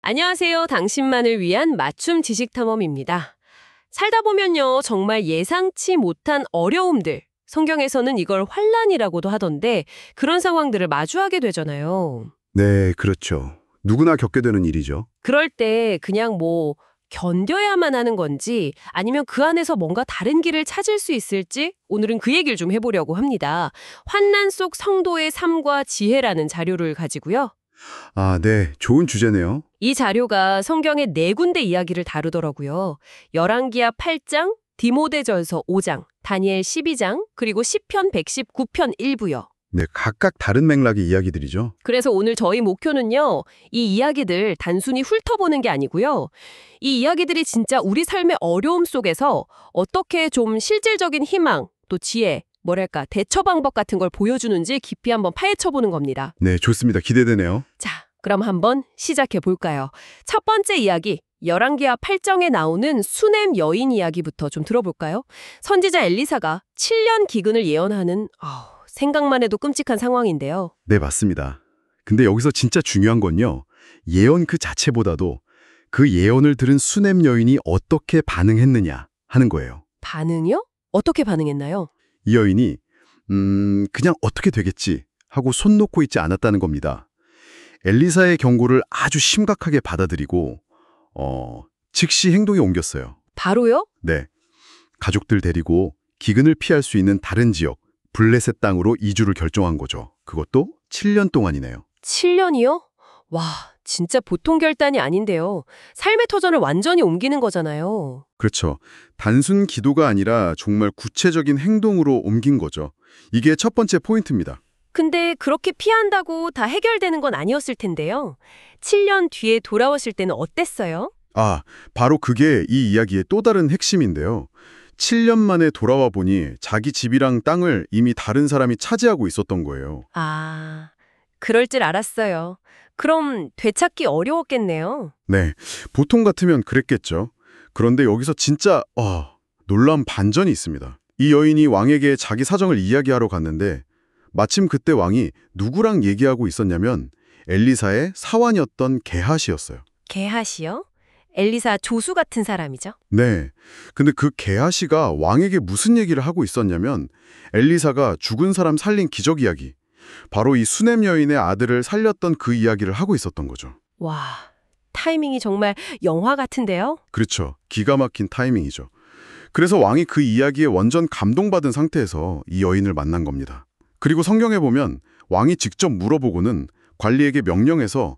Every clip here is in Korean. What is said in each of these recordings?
안녕하세요. 당신만을 위한 맞춤 지식 탐험입니다. 살다 보면요, 정말 예상치 못한 어려움들, 성경에서는 이걸 환난이라고도 하던데 그런 상황들을 마주하게 되잖아요. 네, 그렇죠. 누구나 겪게 되는 일이죠. 그럴 때 그냥 견뎌야만 하는 건지 아니면 그 안에서 뭔가 다른 길을 찾을 수 있을지 오늘은 그 얘기를 좀 해보려고 합니다. 환난 속 성도의 삶과 지혜라는 자료를 가지고요. 아, 네. 좋은 주제네요. 이 자료가 성경의 네 군데 이야기를 다루더라고요. 열왕기하 8장, 디모데전서 5장, 다니엘 12장, 그리고 시편 119편 일부요. 네, 각각 다른 맥락의 이야기들이죠. 그래서 오늘 저희 목표는요, 이 이야기들 단순히 훑어보는 게 아니고요. 이 이야기들이 진짜 우리 삶의 어려움 속에서 어떻게 좀 실질적인 희망, 또 지혜, 대처 방법 같은 걸 보여주는지 깊이 한번 파헤쳐보는 겁니다. 네, 좋습니다. 기대되네요. 자, 그럼 한번 시작해 볼까요? 첫 번째 이야기, 열왕기하 8장에 나오는 수넴 여인 이야기부터 좀 들어볼까요? 선지자 엘리사가 7년 기근을 예언하는 생각만 해도 끔찍한 상황인데요. 네, 맞습니다. 근데 여기서 진짜 중요한 건요. 예언 그 자체보다도 그 예언을 들은 수넴 여인이 어떻게 반응했느냐 하는 거예요. 반응이요? 어떻게 반응했나요? 이 여인이 그냥 어떻게 되겠지 하고 손 놓고 있지 않았다는 겁니다. 엘리사의 경고를 아주 심각하게 받아들이고 즉시 행동에 옮겼어요. 바로요? 네. 가족들 데리고 기근을 피할 수 있는 다른 지역, 블레셋 땅으로 이주를 결정한 거죠. 그것도 7년 동안이네요. 7년이요? 와, 진짜 보통 결단이 아닌데요. 삶의 터전을 완전히 옮기는 거잖아요. 그렇죠. 단순 기도가 아니라 정말 구체적인 행동으로 옮긴 거죠. 이게 첫 번째 포인트입니다. 근데 그렇게 피한다고 다 해결되는 건 아니었을 텐데요. 7년 뒤에 돌아오실 때는 어땠어요? 아, 바로 그게 이 이야기의 또 다른 핵심인데요. 7년 만에 돌아와 보니 자기 집이랑 땅을 이미 다른 사람이 차지하고 있었던 거예요. 아, 그럴 줄 알았어요. 그럼 되찾기 어려웠겠네요. 네, 보통 같으면 그랬겠죠. 그런데 여기서 진짜 놀라운 반전이 있습니다. 이 여인이 왕에게 자기 사정을 이야기하러 갔는데 마침 그때 왕이 누구랑 얘기하고 있었냐면 엘리사의 사환이었던 게하시였어요. 게하시요? 엘리사 조수 같은 사람이죠? 네, 근데 그 게하시가 왕에게 무슨 얘기를 하고 있었냐면 엘리사가 죽은 사람 살린 기적 이야기, 바로 이 수넴 여인의 아들을 살렸던 그 이야기를 하고 있었던 거죠. 와, 타이밍이 정말 영화 같은데요? 그렇죠. 기가 막힌 타이밍이죠. 그래서 왕이 그 이야기에 완전 감동받은 상태에서 이 여인을 만난 겁니다. 그리고 성경에 보면 왕이 직접 물어보고는 관리에게 명령해서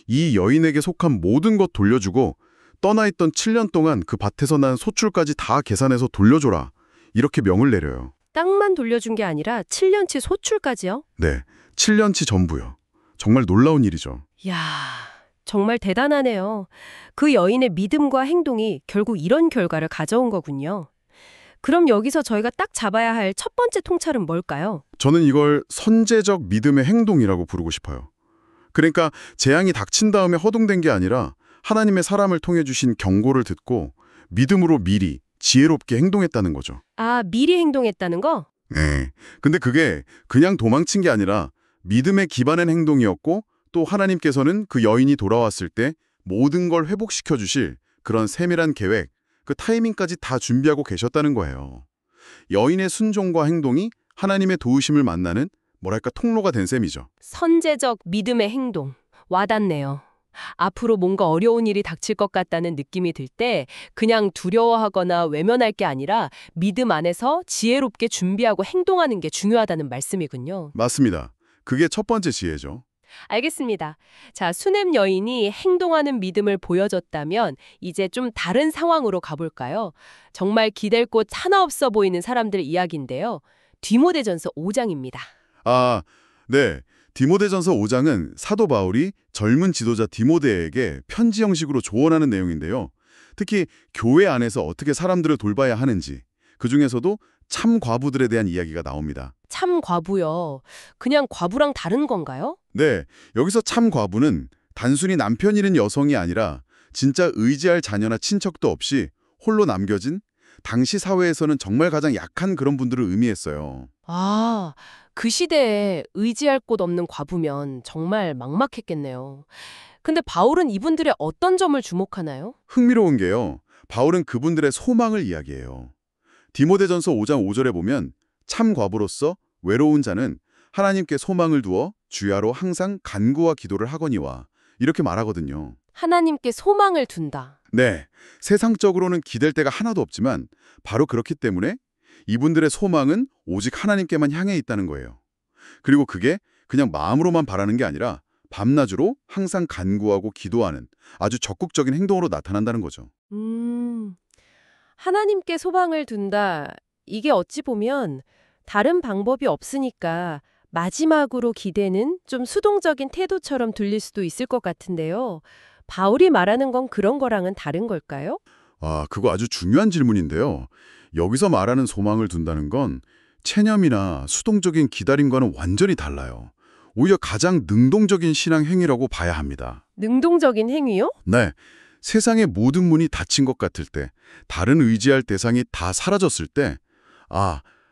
이 여인에게 속한 모든 것 돌려주고 떠나 있던 7년 동안 그 밭에서 난 소출까지 다 계산해서 돌려줘라. 이렇게 명을 내려요. 땅만 돌려준 게 아니라 7년치 소출까지요? 네, 7년치 전부요. 정말 놀라운 일이죠. 이야, 정말 대단하네요. 그 여인의 믿음과 행동이 결국 이런 결과를 가져온 거군요. 그럼 여기서 저희가 딱 잡아야 할 첫 번째 통찰은 뭘까요? 저는 이걸 선제적 믿음의 행동이라고 부르고 싶어요. 그러니까 재앙이 닥친 다음에 허둥댄 게 아니라 하나님의 사람을 통해 주신 경고를 듣고 믿음으로 미리 지혜롭게 행동했다는 거죠. 아, 미리 행동했다는 거? 네. 근데 그게 그냥 도망친 게 아니라 믿음에 기반한 행동이었고 또 하나님께서는 그 여인이 돌아왔을 때 모든 걸 회복시켜 주실 그런 세밀한 계획, 그 타이밍까지 다 준비하고 계셨다는 거예요. 여인의 순종과 행동이 하나님의 도우심을 만나는 통로가 된 셈이죠. 선제적 믿음의 행동. 와닿네요. 앞으로 뭔가 어려운 일이 닥칠 것 같다는 느낌이 들 때 그냥 두려워하거나 외면할 게 아니라 믿음 안에서 지혜롭게 준비하고 행동하는 게 중요하다는 말씀이군요. 맞습니다. 그게 첫 번째 지혜죠. 알겠습니다. 자, 수넴 여인이 행동하는 믿음을 보여줬다면 이제 좀 다른 상황으로 가볼까요? 정말 기댈 곳 하나 없어 보이는 사람들 이야기인데요. 디모데전서 5장입니다. 아, 네. 디모데전서 5장은 사도 바울이 젊은 지도자 디모데에게 편지 형식으로 조언하는 내용인데요. 특히 교회 안에서 어떻게 사람들을 돌봐야 하는지, 그중에서도 참 과부들에 대한 이야기가 나옵니다. 참 과부요. 그냥 과부랑 다른 건가요? 네, 여기서 참 과부는 단순히 남편 잃은 여성이 아니라 진짜 의지할 자녀나 친척도 없이 홀로 남겨진 당시 사회에서는 정말 가장 약한 그런 분들을 의미했어요. 아, 그 시대에 의지할 곳 없는 과부면 정말 막막했겠네요. 근데 바울은 이분들의 어떤 점을 주목하나요? 흥미로운 게요. 바울은 그분들의 소망을 이야기해요. 디모데전서 5장 5절에 보면 참 과부로서 외로운 자는 하나님께 소망을 두어 주야로 항상 간구와 기도를 하거니와 이렇게 말하거든요. 하나님께 소망을 둔다. 네, 세상적으로는 기댈 데가 하나도 없지만 바로 그렇기 때문에 이분들의 소망은 오직 하나님께만 향해 있다는 거예요. 그리고 그게 그냥 마음으로만 바라는 게 아니라 밤낮으로 항상 간구하고 기도하는 아주 적극적인 행동으로 나타난다는 거죠. 하나님께 소망을 둔다. 이게 어찌 보면 다른 방법이 없으니까 마지막으로 기대는 좀 수동적인 태도처럼 들릴 수도 있을 것 같은데요. 바울이 말하는 건 그런 거랑은 다른 걸까요? 그거 아주 중요한 질문인데요. 여기서 말하는 소망을 둔다는 건 체념이나 수동적인 기다림과는 완전히 달라요. 오히려 가장 능동적인 신앙 행위라고 봐야 합니다. 능동적인 행위요? 네, 세상의 모든 문이 닫힌 것 같을 때, 다른 의지할 대상이 다 사라졌을 때,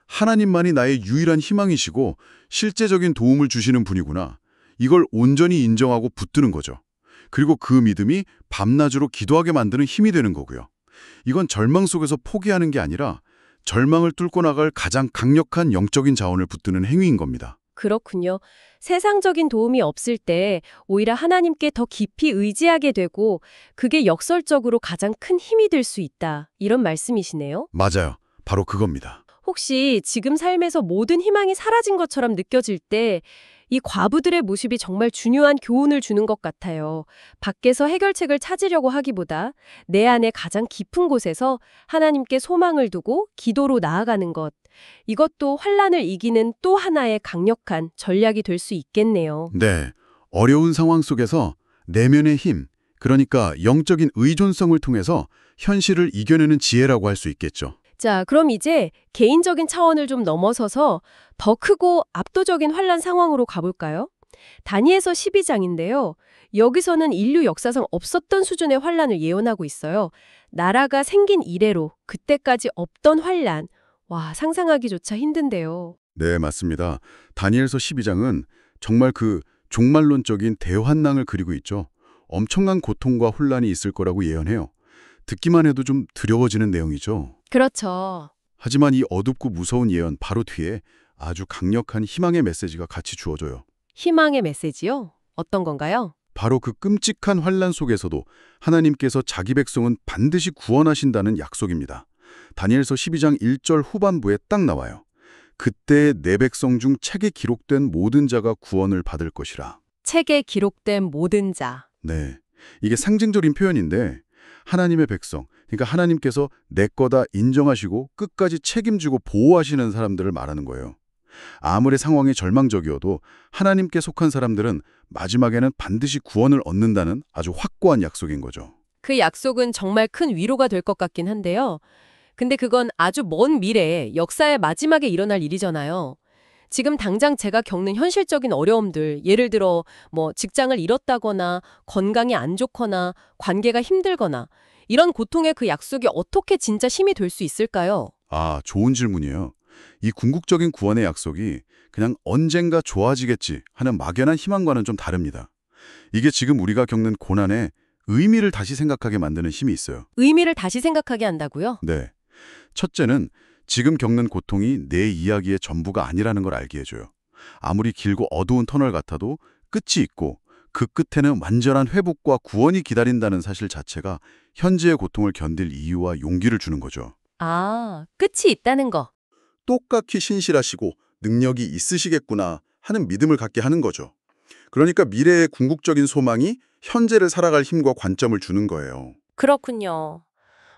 하나님만이 나의 유일한 희망이시고 실제적인 도움을 주시는 분이구나. 이걸 온전히 인정하고 붙드는 거죠. 그리고 그 믿음이 밤낮으로 기도하게 만드는 힘이 되는 거고요. 이건 절망 속에서 포기하는 게 아니라 절망을 뚫고 나갈 가장 강력한 영적인 자원을 붙드는 행위인 겁니다. 그렇군요. 세상적인 도움이 없을 때 오히려 하나님께 더 깊이 의지하게 되고 그게 역설적으로 가장 큰 힘이 될 수 있다. 이런 말씀이시네요. 맞아요. 바로 그겁니다. 혹시 지금 삶에서 모든 희망이 사라진 것처럼 느껴질 때 이 과부들의 모습이 정말 중요한 교훈을 주는 것 같아요. 밖에서 해결책을 찾으려고 하기보다 내 안에 가장 깊은 곳에서 하나님께 소망을 두고 기도로 나아가는 것. 이것도 환란을 이기는 또 하나의 강력한 전략이 될 수 있겠네요. 네, 어려운 상황 속에서 내면의 힘, 그러니까 영적인 의존성을 통해서 현실을 이겨내는 지혜라고 할 수 있겠죠. 자, 그럼 이제 개인적인 차원을 좀 넘어서서 더 크고 압도적인 환란 상황으로 가볼까요? 다니엘서 12장인데요. 여기서는 인류 역사상 없었던 수준의 환란을 예언하고 있어요. 나라가 생긴 이래로 그때까지 없던 환란. 와, 상상하기조차 힘든데요. 네, 맞습니다. 다니엘서 12장은 정말 그 종말론적인 대환난을 그리고 있죠. 엄청난 고통과 혼란이 있을 거라고 예언해요. 듣기만 해도 좀 두려워지는 내용이죠. 그렇죠. 하지만 이 어둡고 무서운 예언 바로 뒤에 아주 강력한 희망의 메시지가 같이 주어져요. 희망의 메시지요? 어떤 건가요? 바로 그 끔찍한 환란 속에서도 하나님께서 자기 백성은 반드시 구원하신다는 약속입니다. 다니엘서 12장 1절 후반부에 딱 나와요. 그때 내 백성 중 책에 기록된 모든 자가 구원을 받을 것이라. 책에 기록된 모든 자. 네, 이게 상징적인 표현인데 하나님의 백성, 그러니까 하나님께서 내 거다 인정하시고 끝까지 책임지고 보호하시는 사람들을 말하는 거예요. 아무리 상황이 절망적이어도 하나님께 속한 사람들은 마지막에는 반드시 구원을 얻는다는 아주 확고한 약속인 거죠. 그 약속은 정말 큰 위로가 될 것 같긴 한데요. 근데 그건 아주 먼 미래에 역사의 마지막에 일어날 일이잖아요. 지금 당장 제가 겪는 현실적인 어려움들, 예를 들어 직장을 잃었다거나 건강이 안 좋거나 관계가 힘들거나 이런 고통의 그 약속이 어떻게 진짜 힘이 될 수 있을까요? 좋은 질문이에요. 이 궁극적인 구원의 약속이 그냥 언젠가 좋아지겠지 하는 막연한 희망과는 좀 다릅니다. 이게 지금 우리가 겪는 고난에 의미를 다시 생각하게 만드는 힘이 있어요. 의미를 다시 생각하게 한다고요? 네. 첫째는 지금 겪는 고통이 내 이야기의 전부가 아니라는 걸 알게 해줘요. 아무리 길고 어두운 터널 같아도 끝이 있고 그 끝에는 완전한 회복과 구원이 기다린다는 사실 자체가 현재의 고통을 견딜 이유와 용기를 주는 거죠. 끝이 있다는 거. 똑같이 신실하시고 능력이 있으시겠구나 하는 믿음을 갖게 하는 거죠. 그러니까 미래의 궁극적인 소망이 현재를 살아갈 힘과 관점을 주는 거예요. 그렇군요.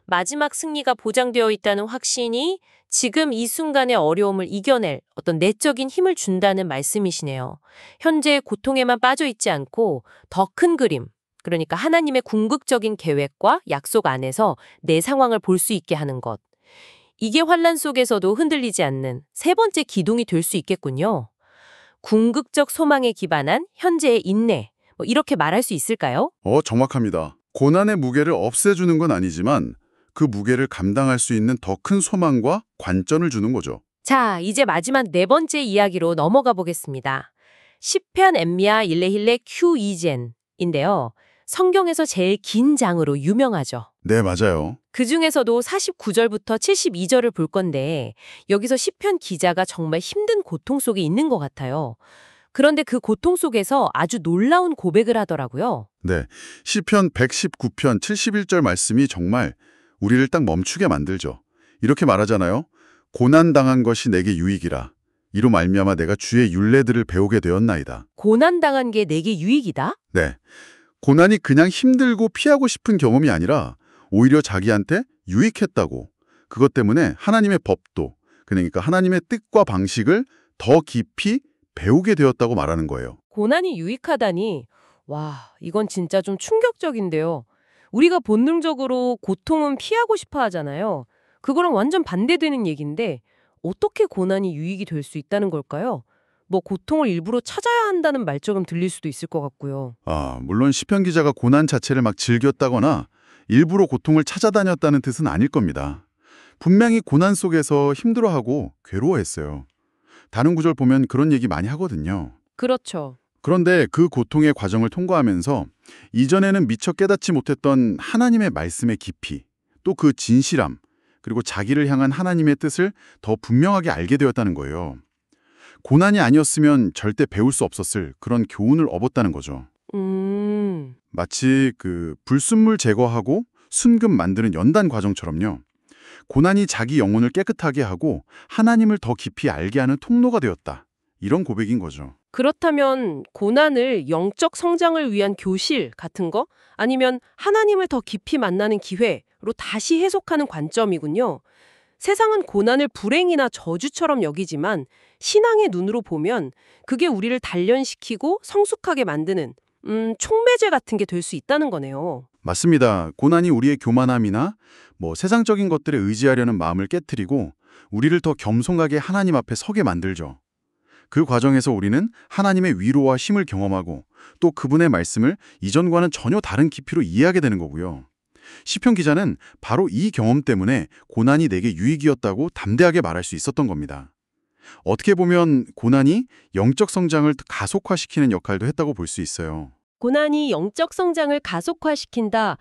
마지막 승리가 보장되어 있다는 확신이 지금 이 순간의 어려움을 이겨낼 어떤 내적인 힘을 준다는 말씀이시네요. 현재의 고통에만 빠져 있지 않고 더 큰 그림, 그러니까 하나님의 궁극적인 계획과 약속 안에서 내 상황을 볼 수 있게 하는 것. 이게 환란 속에서도 흔들리지 않는 세 번째 기둥이 될 수 있겠군요. 궁극적 소망에 기반한 현재의 인내, 이렇게 말할 수 있을까요? 정확합니다. 고난의 무게를 없애주는 건 아니지만 그 무게를 감당할 수 있는 더 큰 소망과 관점을 주는 거죠. 자, 이제 마지막 네 번째 이야기로 넘어가 보겠습니다. 시편 엠미야 일레힐레 큐 이젠인데요. 성경에서 제일 긴 장으로 유명하죠. 네, 맞아요. 그 중에서도 49절부터 72절을 볼 건데 여기서 시편 기자가 정말 힘든 고통 속에 있는 것 같아요. 그런데 그 고통 속에서 아주 놀라운 고백을 하더라고요. 네, 시편 119편 71절 말씀이 정말 우리를 딱 멈추게 만들죠. 이렇게 말하잖아요. 고난당한 것이 내게 유익이라. 이로 말미암아 내가 주의 율례들을 배우게 되었나이다. 고난당한 게 내게 유익이다? 네, 고난이 그냥 힘들고 피하고 싶은 경험이 아니라 오히려 자기한테 유익했다고. 그것 때문에 하나님의 법도, 그러니까 하나님의 뜻과 방식을 더 깊이 배우게 되었다고 말하는 거예요. 고난이 유익하다니. 와, 이건 진짜 좀 충격적인데요. 우리가 본능적으로 고통은 피하고 싶어 하잖아요. 그거랑 완전 반대되는 얘기인데 어떻게 고난이 유익이 될 수 있다는 걸까요? 뭐 고통을 일부러 찾아야 한다는 말처럼 들릴 수도 있을 것 같고요. 물론 시편 기자가 고난 자체를 막 즐겼다거나 일부러 고통을 찾아다녔다는 뜻은 아닐 겁니다. 분명히 고난 속에서 힘들어하고 괴로워했어요. 다른 구절 보면 그런 얘기 많이 하거든요. 그렇죠. 그런데 그 고통의 과정을 통과하면서 이전에는 미처 깨닫지 못했던 하나님의 말씀의 깊이, 또 그 진실함, 그리고 자기를 향한 하나님의 뜻을 더 분명하게 알게 되었다는 거예요. 고난이 아니었으면 절대 배울 수 없었을 그런 교훈을 얻었다는 거죠. 마치 그 불순물 제거하고 순금 만드는 연단 과정처럼요. 고난이 자기 영혼을 깨끗하게 하고 하나님을 더 깊이 알게 하는 통로가 되었다. 이런 고백인 거죠. 그렇다면 고난을 영적 성장을 위한 교실 같은 거? 아니면 하나님을 더 깊이 만나는 기회로 다시 해석하는 관점이군요. 세상은 고난을 불행이나 저주처럼 여기지만 신앙의 눈으로 보면 그게 우리를 단련시키고 성숙하게 만드는 촉매제 같은 게 될 수 있다는 거네요. 맞습니다. 고난이 우리의 교만함이나 세상적인 것들에 의지하려는 마음을 깨트리고 우리를 더 겸손하게 하나님 앞에 서게 만들죠. 그 과정에서 우리는 하나님의 위로와 힘을 경험하고 또 그분의 말씀을 이전과는 전혀 다른 깊이로 이해하게 되는 거고요. 시편 기자는 바로 이 경험 때문에 고난이 내게 유익이었다고 담대하게 말할 수 있었던 겁니다. 어떻게 보면 고난이 영적 성장을 가속화시키는 역할도 했다고 볼 수 있어요. 고난이 영적 성장을 가속화시킨다.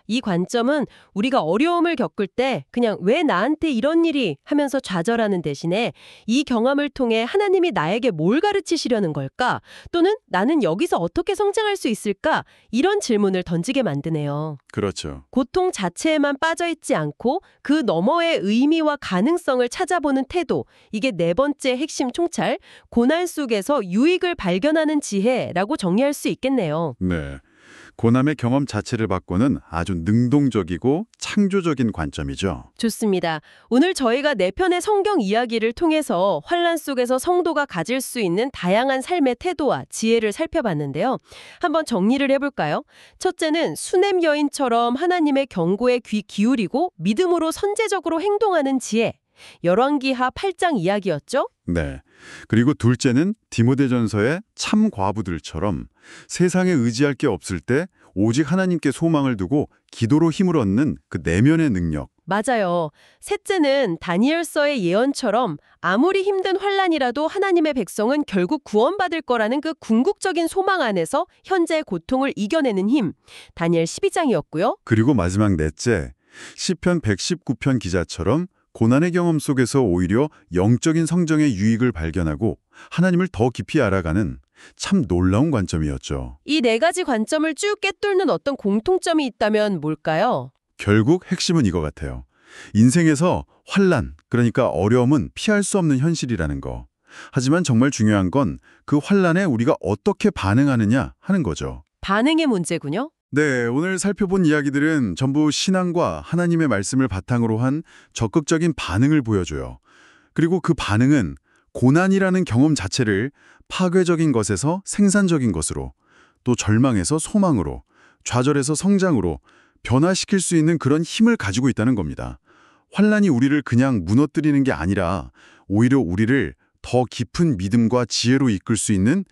이 관점은 우리가 어려움을 겪을 때 그냥 왜 나한테 이런 일이 하면서 좌절하는 대신에 이 경험을 통해 하나님이 나에게 뭘 가르치시려는 걸까? 또는 나는 여기서 어떻게 성장할 수 있을까? 이런 질문을 던지게 만드네요. 그렇죠. 고통 자체에만 빠져있지 않고 그 너머의 의미와 가능성을 찾아보는 태도. 이게 네 번째 핵심 총찰, 고난 속에서 유익을 발견하는 지혜라고 정리할 수 있겠네요. 네. 고난의 경험 자체를 바꾸는 아주 능동적이고 창조적인 관점이죠. 좋습니다. 오늘 저희가 네 편의 성경 이야기를 통해서 환난 속에서 성도가 가질 수 있는 다양한 삶의 태도와 지혜를 살펴봤는데요. 한번 정리를 해볼까요? 첫째는 수냄 여인처럼 하나님의 경고에 귀 기울이고 믿음으로 선제적으로 행동하는 지혜. 열왕기하 8장 이야기였죠? 네. 그리고 둘째는 디모데전서의 참 과부들처럼 세상에 의지할 게 없을 때 오직 하나님께 소망을 두고 기도로 힘을 얻는 그 내면의 능력. 맞아요. 셋째는 다니엘서의 예언처럼 아무리 힘든 환난이라도 하나님의 백성은 결국 구원받을 거라는 그 궁극적인 소망 안에서 현재의 고통을 이겨내는 힘. 다니엘 12장이었고요. 그리고 마지막 넷째, 시편 119편 기자처럼 고난의 경험 속에서 오히려 영적인 성정의 유익을 발견하고 하나님을 더 깊이 알아가는 참 놀라운 관점이었죠. 이 네 가지 관점을 쭉 꿰뚫는 어떤 공통점이 있다면 뭘까요? 결국 핵심은 이거 같아요. 인생에서 환난, 그러니까 어려움은 피할 수 없는 현실이라는 거. 하지만 정말 중요한 건 그 환난에 우리가 어떻게 반응하느냐 하는 거죠. 반응의 문제군요. 네, 오늘 살펴본 이야기들은 전부 신앙과 하나님의 말씀을 바탕으로 한 적극적인 반응을 보여줘요. 그리고 그 반응은 고난이라는 경험 자체를 파괴적인 것에서 생산적인 것으로, 또 절망에서 소망으로, 좌절에서 성장으로 변화시킬 수 있는 그런 힘을 가지고 있다는 겁니다. 환난이 우리를 그냥 무너뜨리는 게 아니라 오히려 우리를 더 깊은 믿음과 지혜로 이끌 수 있는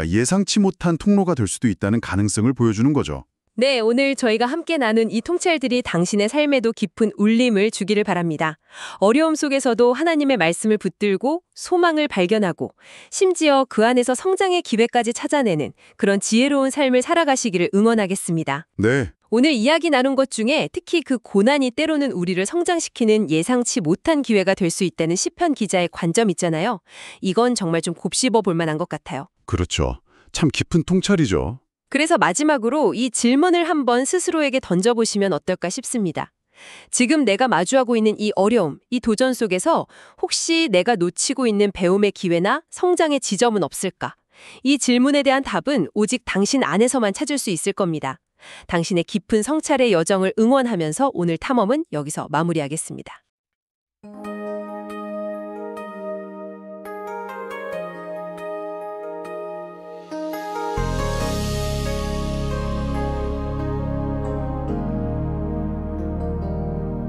예상치 못한 통로가 될 수도 있다는 가능성을 보여주는 거죠. 네, 오늘 저희가 함께 나눈 이 통찰들이 당신의 삶에도 깊은 울림을 주기를 바랍니다. 어려움 속에서도 하나님의 말씀을 붙들고 소망을 발견하고 심지어 그 안에서 성장의 기회까지 찾아내는 그런 지혜로운 삶을 살아가시기를 응원하겠습니다. 네, 오늘 이야기 나눈 것 중에 특히 그 고난이 때로는 우리를 성장시키는 예상치 못한 기회가 될 수 있다는 시편 기자의 관점 있잖아요. 이건 정말 좀 곱씹어 볼 만한 것 같아요. 그렇죠. 참 깊은 통찰이죠. 그래서 마지막으로 이 질문을 한번 스스로에게 던져보시면 어떨까 싶습니다. 지금 내가 마주하고 있는 이 어려움, 이 도전 속에서 혹시 내가 놓치고 있는 배움의 기회나 성장의 지점은 없을까? 이 질문에 대한 답은 오직 당신 안에서만 찾을 수 있을 겁니다. 당신의 깊은 성찰의 여정을 응원하면서 오늘 탐험은 여기서 마무리하겠습니다.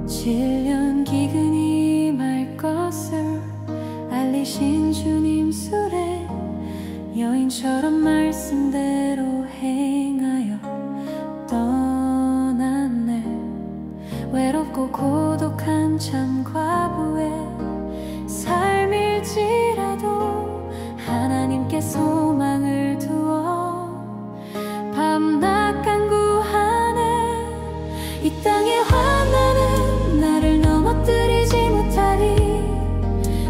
질년 기근이 말 것을 알리신 주님 수레 여인처럼 말씀대로 행하여 떠났네. 외롭고 고독한 참 과부의 삶일지라도 하나님께 소망을 두어 밤낮 간구하네. 이 땅의 환난은 나를 넘어뜨리지 못하리.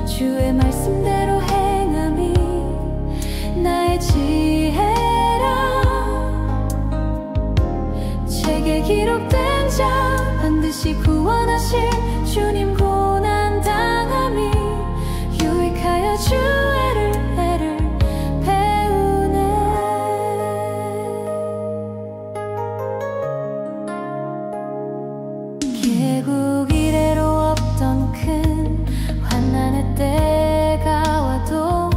주의 말씀대로 행함이 나의 지혜라. 책에 기록된 자 반드시 구원하실 주님. 고난 당함이 유익하여 주 애를 배우네. 계국 이래로 없던 큰 환난의 때가 와도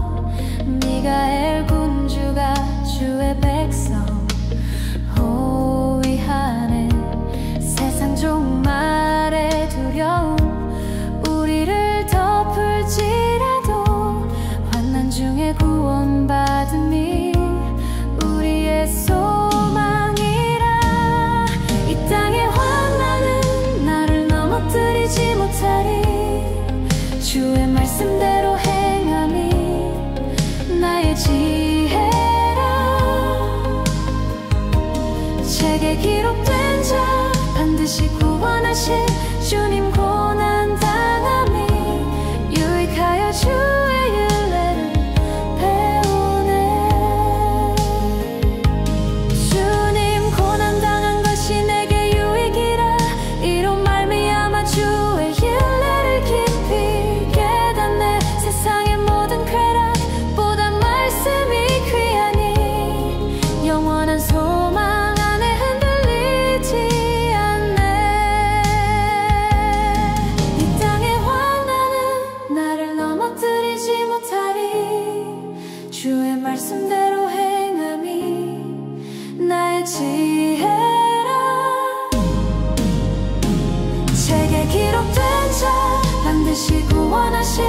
미가엘 군주가 주의 백성 호위하네. 세상 종말의 두려움 우리를 덮을지라도 환난 중에 구원받음이 우리의 소망이라. 이 땅의 환난은 나를 넘어뜨리지 못하리. 주의 말씀대로 행함이 나의 지혜라. 책에 기록된 자 반드시 구원하실 주님. 고난 당함이 유익하여 주의 윤례를 배우네. 주님 고난 당한 것이 내게 유익이라. 이로 말미암아 주의 윤례를 깊이 깨닫네. 세상의 모든 쾌락보다 말씀이 귀하니 영원한 소망 안에 흔들리지 않네. 이 땅의 환난은 나를 넘어뜨리지 못하리. 주의 말씀대로 행함이 나의 지혜라. 책에 기록된 자 반드시 구원하실